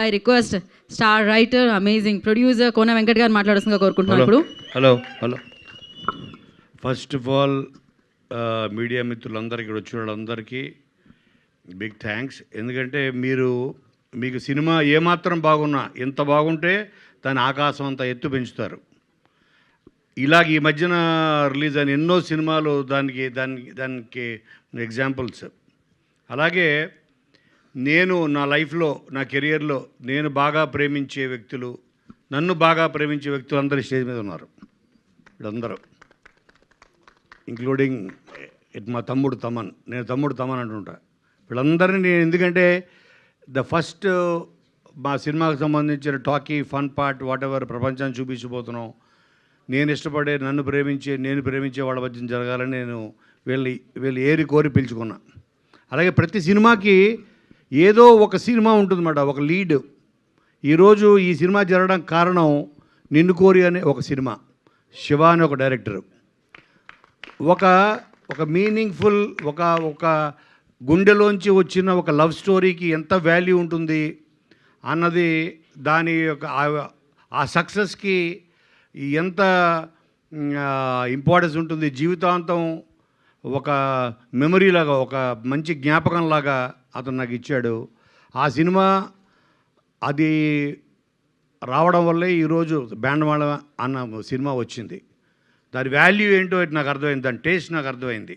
I request star writer, amazing producer Kona Venkat garu మాట్లాడుతుందిగా కోరుకుంటున్నాను ఇప్పుడు. Hello first of all media మిత్రులందరికీ ఇక్కడ వచ్చిన వాళ్ళందరికీ బిగ్ థ్యాంక్స్. ఎందుకంటే మీకు సినిమా ఏమాత్రం బాగున్నా, ఎంత బాగుంటే దాని ఆకాశం అంత ఎత్తు పెంచుతారు. ఇలాగ ఈ మధ్యన రిలీజ్ అయిన ఎన్నో సినిమాలు దానికి ఎగ్జాంపుల్స్. అలాగే నేను నా లైఫ్లో, నా కెరియర్లో నేను బాగా ప్రేమించే వ్యక్తులు, నన్ను బాగా ప్రేమించే వ్యక్తులు అందరూ స్టేజ్ మీద ఉన్నారు. వీళ్ళందరూ ఇంక్లూడింగ్ మా తమ్ముడు తమన్, నేను తమ్ముడు తమన్ అంటుంటా. వీళ్ళందరినీ నేను ఎందుకంటే ఫస్ట్ మా సినిమాకు సంబంధించిన talkie fun part whatever ప్రపంచాన్ని చూపించబోతున్నాం. నేను ఇష్టపడే, నన్ను ప్రేమించే, నేను ప్రేమించే వాళ్ళ మధ్య జరగాలని నేను వీళ్ళు ఏరి కోరి పిలుచుకున్నా. అలాగే ప్రతి సినిమాకి ఏదో ఒక సినిమా ఉంటుందన్నమాట, ఒక లీడ్. ఈరోజు ఈ సినిమా జరగడానికి కారణం నిన్ను కోరి అనే ఒక సినిమా. శివ అనే ఒక డైరెక్టరు ఒక మీనింగ్ఫుల్, ఒక గుండెలోంచి వచ్చిన ఒక లవ్ స్టోరీకి ఎంత వాల్యూ ఉంటుంది అన్నది, దాని యొక్క ఆ సక్సెస్కి ఎంత ఇంపార్టెన్స్ ఉంటుంది, జీవితాంతం ఒక మెమరీలాగా, ఒక మంచి జ్ఞాపకంలాగా అతను నాకు ఇచ్చాడు. ఆ సినిమా అది రావడం వల్లే ఈరోజు బ్యాండ్మాళ అన్న సినిమా వచ్చింది. దాని వాల్యూ ఏంటో నాకు అర్థమైంది, దాని టేస్ట్ నాకు అర్థమైంది.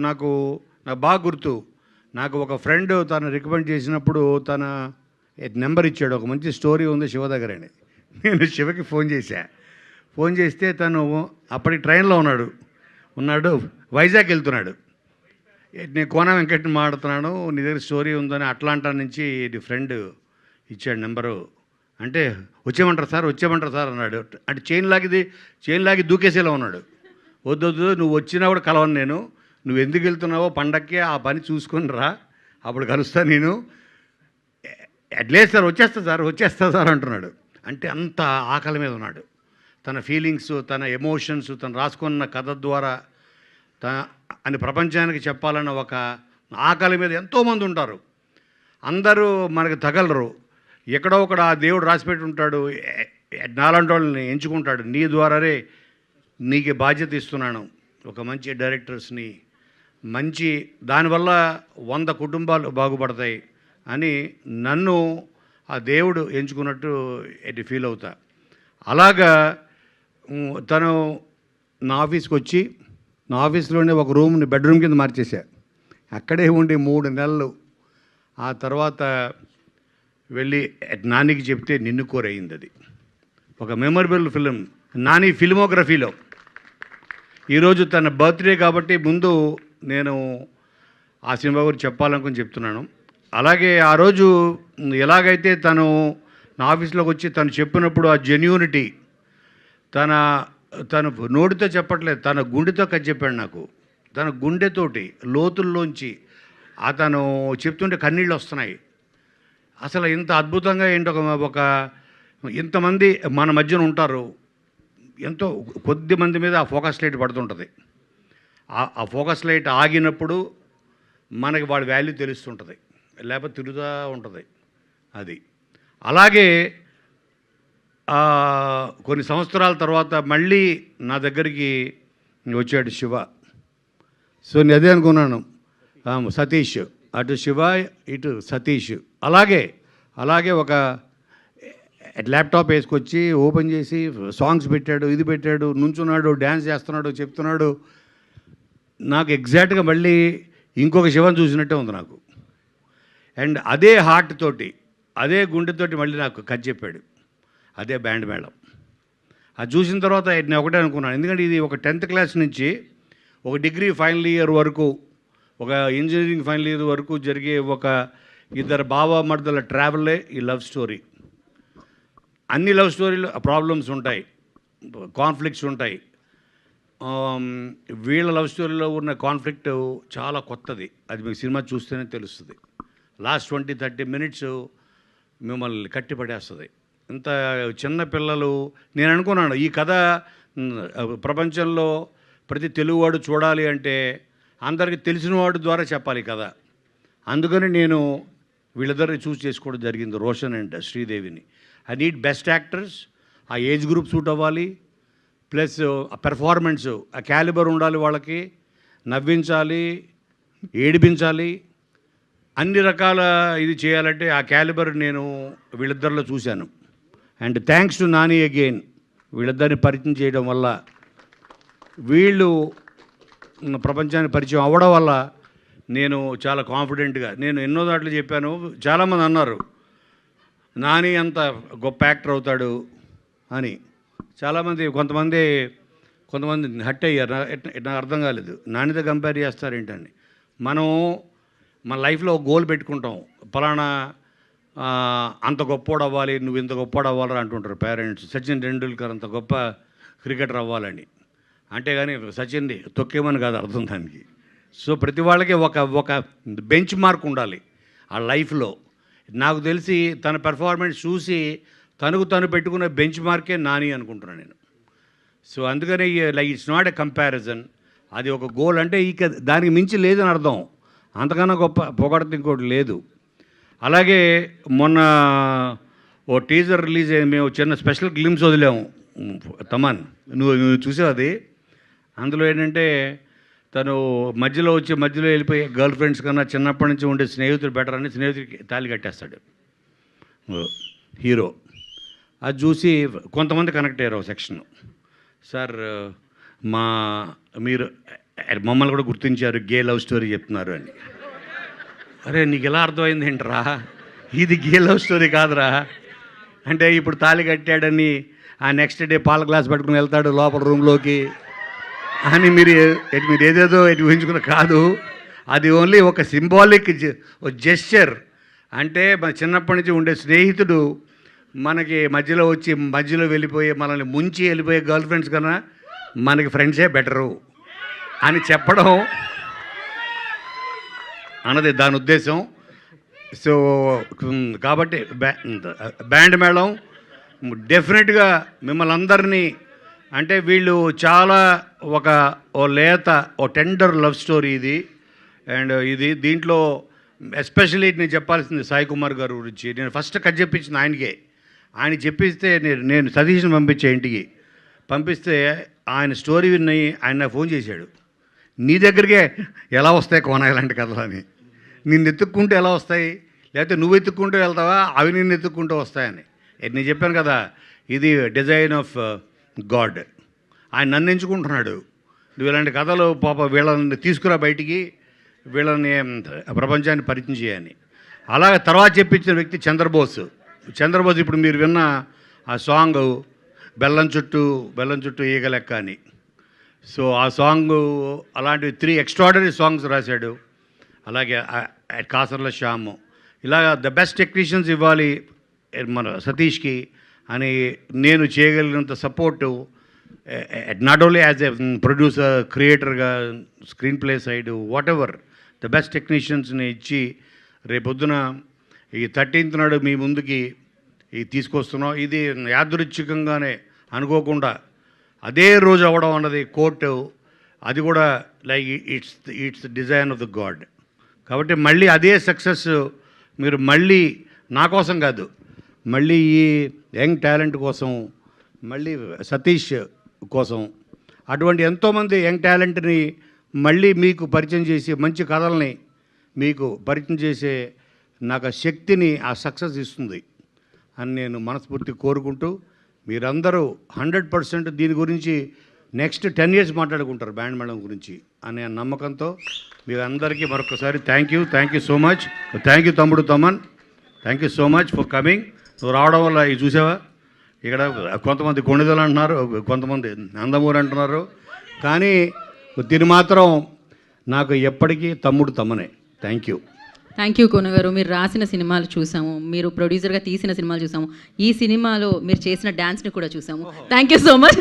నాకు బాగా గుర్తు. నాకు ఒక ఫ్రెండ్ తను రికమెండ్ చేసినప్పుడు తన నెంబర్ ఇచ్చాడు. ఒక మంచి స్టోరీ ఉంది శివ దగ్గరని. నేను శివకి ఫోన్ చేస్తే తను అప్పటికి ట్రైన్లో ఉన్నాడు వైజాగ్ వెళ్తున్నాడు. నేను కోన వెంకట్ని మాట్లాడుతున్నాను, నీ దగ్గర స్టోరీ ఉందని అట్లాంటా నుంచి ఫ్రెండ్ ఇచ్చాడు నెంబరు. అంటే వచ్చేయమంటారు సార్ అన్నాడు. అంటే చైన్ లాగి దూకేసేలా ఉన్నాడు. వద్దు నువ్వు వచ్చినా కూడా కలవను నేను, నువ్వు ఎందుకు వెళ్తున్నావో పండక్కి ఆ పని చూసుకొని రా, అప్పుడు కలుస్తా నేను. లేదు సార్ వచ్చేస్తా సార్ అంటున్నాడు. అంటే అంత ఆకలి మీద ఉన్నాడు. తన ఫీలింగ్స్, తన ఎమోషన్స్, తను రాసుకున్న కథ ద్వారా అని ప్రపంచానికి చెప్పాలన్న ఒక ఆకలి మీద ఎంతోమంది ఉంటారు. అందరూ మనకు తగలరు. ఎక్కడో ఒకడు ఆ దేవుడు రాసిపెట్టి ఉంటాడు, నాలాంటి వాళ్ళని ఎంచుకుంటాడు. నీ ద్వారానే నీకు బాధ్యత ఇస్తున్నాను, ఒక మంచి డైరెక్టర్స్ని, మంచి దానివల్ల 100 కుటుంబాలు బాగుపడతాయి అని నన్ను ఆ దేవుడు ఎంచుకున్నట్టు ఫీల్ అవుతా. అలాగా తను నా ఆఫీస్కి వచ్చి, నా ఆఫీస్లోనే ఒక రూమ్ని బెడ్రూమ్ కింద మార్చేశా. అక్కడే ఉండి 3 నెలలు. ఆ తర్వాత వెళ్ళి నానికి చెప్తే నిన్ను కోరయింది. అది ఒక మెమరబుల్ ఫిలిం నాని ఫిల్మోగ్రఫీలో. ఈరోజు తన బర్త్డే కాబట్టి ముందు నేను ఆ సినిమా గురించి చెప్పాలనుకుని చెప్తున్నాను. అలాగే ఆ రోజు ఎలాగైతే తను నా ఆఫీస్లోకి వచ్చి తను చెప్పినప్పుడు ఆ జెన్యూనిటీ, తను నోటితో చెప్పట్లేదు, తన గుండెతో కథ చెప్పాడు నాకు. తన గుండెతోటి లోతుల్లోంచి అతను చెప్తుంటే కన్నీళ్ళు వస్తున్నాయి. అసలు ఇంత అద్భుతంగా ఏంటో ఒక ఇంతమంది మన మధ్యన ఉంటారు, ఎంతో కొద్ది మంది మీద ఆ ఫోకస్ లైట్ పడుతుంటుంది. ఆ ఫోకస్ లైట్ ఆగినప్పుడు మనకి వాడి వాల్యూ తెలుస్తుంటుంది, లేకపోతే తిరుగుతూ ఉంటుంది. అది అలాగే కొన్ని సంవత్సరాల తర్వాత మళ్ళీ నా దగ్గరికి వచ్చాడు శివ. సో నేను అదే అనుకున్నాను, సతీష్, అటు శివ ఇటు సతీష్. అలాగే ఒక ల్యాప్టాప్ వేసుకొచ్చి ఓపెన్ చేసి సాంగ్స్ పెట్టాడు, ఇది పెట్టాడు, నుంచున్నాడు, డ్యాన్స్ చేస్తున్నాడు, చెప్తున్నాడు. నాకు ఎగ్జాక్ట్గా మళ్ళీ ఇంకొక శివని చూసినట్టే ఉంది నాకు. అండ్ అదే హార్ట్ తోటి, అదే గుండెతోటి మళ్ళీ నాకు కథ చెప్పాడు. అదే బ్యాండ్ మేళం. అది చూసిన తర్వాత నేను ఒకటే అనుకున్నాను, ఎందుకంటే ఇది ఒక 10th క్లాస్ నుంచి ఒక డిగ్రీ ఫైనల్ ఇయర్ వరకు, ఒక ఇంజనీరింగ్ ఫైనల్ ఇయర్ వరకు జరిగే ఒక ఇద్దరు బావమర్దల ట్రావెలే ఈ లవ్ స్టోరీ. అన్ని లవ్ స్టోరీలు ప్రాబ్లమ్స్ ఉంటాయి, కాన్ఫ్లిక్ట్స్ ఉంటాయి. వీళ్ళ లవ్ స్టోరీలో ఉన్న కాన్ఫ్లిక్ట్ చాలా కొత్తది. అది మీకు సినిమా చూస్తేనే తెలుస్తుంది. లాస్ట్ 20-30 మినిట్స్ మిమ్మల్ని కట్టిపడేస్తుంది. ఇంత చిన్న పిల్లలు, నేను అనుకున్నాను ఈ కథ ప్రపంచంలో ప్రతి తెలుగువాడు చూడాలి అంటే అందరికీ తెలిసిన వాడి ద్వారా చెప్పాలి కదా. అందుకని నేను వీళ్ళిద్దరిని చూస్ చేసుకోవడం జరిగింది, రోషన్ అండ్ శ్రీదేవిని. ఐ నీడ్ బెస్ట్ యాక్టర్స్, ఆ ఏజ్ గ్రూప్ సూట్ అవ్వాలి, ప్లస్ ఆ పెర్ఫార్మెన్స్, ఆ క్యాలిబర్ ఉండాలి, వాళ్ళకి నవ్వించాలి, ఏడిపించాలి, అన్ని రకాల ఇది చేయాలంటే ఆ క్యాలిబర్ నేను వీళ్ళిద్దరిలో చూశాను. And thanks to Nani again, వీళ్ళిద్దరిని పరిచయం చేయడం వల్ల, వీళ్ళు ప్రపంచానికి పరిచయం అవ్వడం వల్ల నేను చాలా కాన్ఫిడెంట్గా, నేను ఎన్నో దాంట్లో చెప్పాను. చాలామంది అన్నారు నాని అంత గొప్ప యాక్టర్ అవుతాడు అని. చాలామంది కొంతమంది హట్ అయ్యారు. నాకు అర్థం కాలేదు, నానితో కంపేర్ చేస్తారేంటని. మనం మన లైఫ్లో ఒక గోల్ పెట్టుకుంటాం, ఫలానా అంత గొప్పోడు అవ్వాలి, నువ్వు ఇంత గొప్పోడు అవ్వాలని అంటుంటారు పేరెంట్స్. సచిన్ టెండూల్కర్ అంత గొప్ప క్రికెటర్ అవ్వాలని, అంటే కానీ సచిన్ని తొక్కేమని కాదు అర్థం దానికి. సో ప్రతి వాళ్ళకి ఒక బెంచ్ మార్క్ ఉండాలి ఆ లైఫ్లో. నాకు తెలిసి తన పెర్ఫార్మెన్స్ చూసి తను పెట్టుకున్న బెంచ్ మార్కే నాని అనుకుంటున్నాను నేను. సో అందుకని like it's not a comparison, అది ఒక గోల్. అంటే ఇక దానికి మించి లేదని అర్థం, అంతకన్నా గొప్ప పొగడత ఇంకోటి లేదు. అలాగే మొన్న ఓ టీజర్ రిలీజ్ అయ్యి మేము చిన్న స్పెషల్ గ్లిమ్స్ వదిలాము. తమన్, నువ్వు చూసావు అది? అందులో ఏంటంటే తను మధ్యలో వెళ్ళిపోయి గర్ల్ ఫ్రెండ్స్ కన్నా చిన్నప్పటి నుంచి ఉండే స్నేహితులు బెటర్ అని స్నేహితుడికి తాళి కట్టేస్తాడు హీరో. అది చూసి కొంతమంది కనెక్ట్ అయ్యారు ఒక సెక్షన్. సార్ మీరు మమ్మల్ని కూడా గుర్తించారు, గే లవ్ స్టోరీ చెప్తున్నారు అని. అరే నీకు ఎలా అర్థమైంది ఏంట్రా, ఇది గే లవ్ స్టోరీ కాదురా. అంటే ఇప్పుడు తాళి కట్టాడని ఆ నెక్స్ట్ డే పాల గ్లాస్ పట్టుకుని వెళ్తాడు లోపల రూమ్లోకి అని మీరు ఏదేదో ఊహించుకున్న కాదు. అది ఓన్లీ ఒక సింబాలిక్ జెస్చర్. అంటే మన చిన్నప్పటి నుంచి ఉండే స్నేహితుడు మనకి మధ్యలో వెళ్ళిపోయి మనల్ని ముంచి వెళ్ళిపోయే గర్ల్ ఫ్రెండ్స్ కన్నా మనకి ఫ్రెండ్సే బెటరు అని చెప్పడం అన్నది దాని ఉద్దేశం. సో కాబట్టి బ్యాండ్ మేళం డెఫినెట్గా మిమ్మల్ని అందరినీ, అంటే వీళ్ళు చాలా ఓ లేత టెండర్ లవ్ స్టోరీ ఇది. అండ్ దీంట్లో ఎస్పెషల్లీ నేను చెప్పాల్సింది సాయి కుమార్ గారి గురించి. నేను ఫస్ట్ కట్ చెప్పించింది ఆయనకే. ఆయన చెప్పిస్తే నేను సతీష్ని పంపించే ఇంటికి పంపిస్తే ఆయన స్టోరీ విని ఆయన నాకు ఫోన్ చేశాడు, నీ దగ్గరికే ఎలా వస్తాయి కోన ఇలాంటి కథలు అని. నిన్ను ఎత్తుక్కుంటూ ఎలా వస్తాయి, లేకపోతే నువ్వు ఎత్తుక్కుంటూ వెళ్తావా, అవి నిన్ను ఎత్తుక్కుంటూ వస్తాయని. నేను చెప్పాను కదా, ఇది డిజైన్ ఆఫ్ గాడ్. ఆయన నన్ను ఎంచుకుంటున్నాడు, నువ్వు ఇలాంటి కథలు పాప వీళ్ళని తీసుకురా బయటికి, వీళ్ళని ప్రపంచాన్ని పరిచయం చేయని. అలాగే తర్వాత చెప్పించిన వ్యక్తి చంద్రబోస్. ఇప్పుడు మీరు విన్న ఆ సాంగ్ బెల్లం చుట్టూ ఈగ లెక్క అని. సో ఆ సాంగ్ అలాంటి 3 ఎక్స్ట్రాడనరీ సాంగ్స్ రాశాడు. అలాగే కాసర్ల శ్యాము. ఇలాగ ద బెస్ట్ టెక్నీషియన్స్ ఇవ్వాలి మన సతీష్కి అని నేను చేయగలిగినంత support, not only as a producer, క్రియేటర్గా, screenplay side, whatever the best టెక్నీషియన్స్ని ఇచ్చి రేపొద్దున ఈ 13th నాడు మీ ముందుకి తీసుకొస్తున్నాం. ఇది యాదృచ్ఛికంగానే అనుకోకుండా అదే రోజు అవ్వడం అన్నది కోర్టు, అది కూడా like it's design of the God. కాబట్టి మళ్ళీ అదే సక్సెస్ మీరు మళ్ళీ నా కోసం కాదు, మళ్ళీ ఈ యంగ్ టాలెంట్ కోసం, మళ్ళీ సతీష్ కోసం, అటువంటి ఎంతోమంది యంగ్ టాలెంట్ని మళ్ళీ మీకు పరిచయం చేసి మంచి కథల్ని మీకు పరిచయం చేసే నాకు ఆ శక్తిని, ఆ సక్సెస్ ఇస్తుంది అని నేను మనస్ఫూర్తిగా కోరుకుంటూ, మీరందరూ 100% దీని గురించి నెక్స్ట్ 10 years మాట్లాడుకుంటారు బ్యాండ్ మేళం గురించి అనే నమ్మకంతో మీ అందరికీ మరొకసారి thank you so much. Thank you తమ్ముడు Thaman, thank you so much for coming. నువ్వు రావడం వల్ల ఇది చూసావా, ఇక్కడ కొంతమంది కొణిదలు అంటున్నారు, కొంతమంది నందమూరి అంటున్నారు, కానీ దీని మాత్రం నాకు ఎప్పటికీ తమ్ముడు తమ్మనే. థ్యాంక్ యూ కోన గారు. మీరు రాసిన సినిమాలు చూసాము, మీరు ప్రొడ్యూసర్గా తీసిన సినిమాలు చూసాము, ఈ సినిమాలో మీరు చేసిన డ్యాన్స్ని కూడా చూసాము. Thank you so much.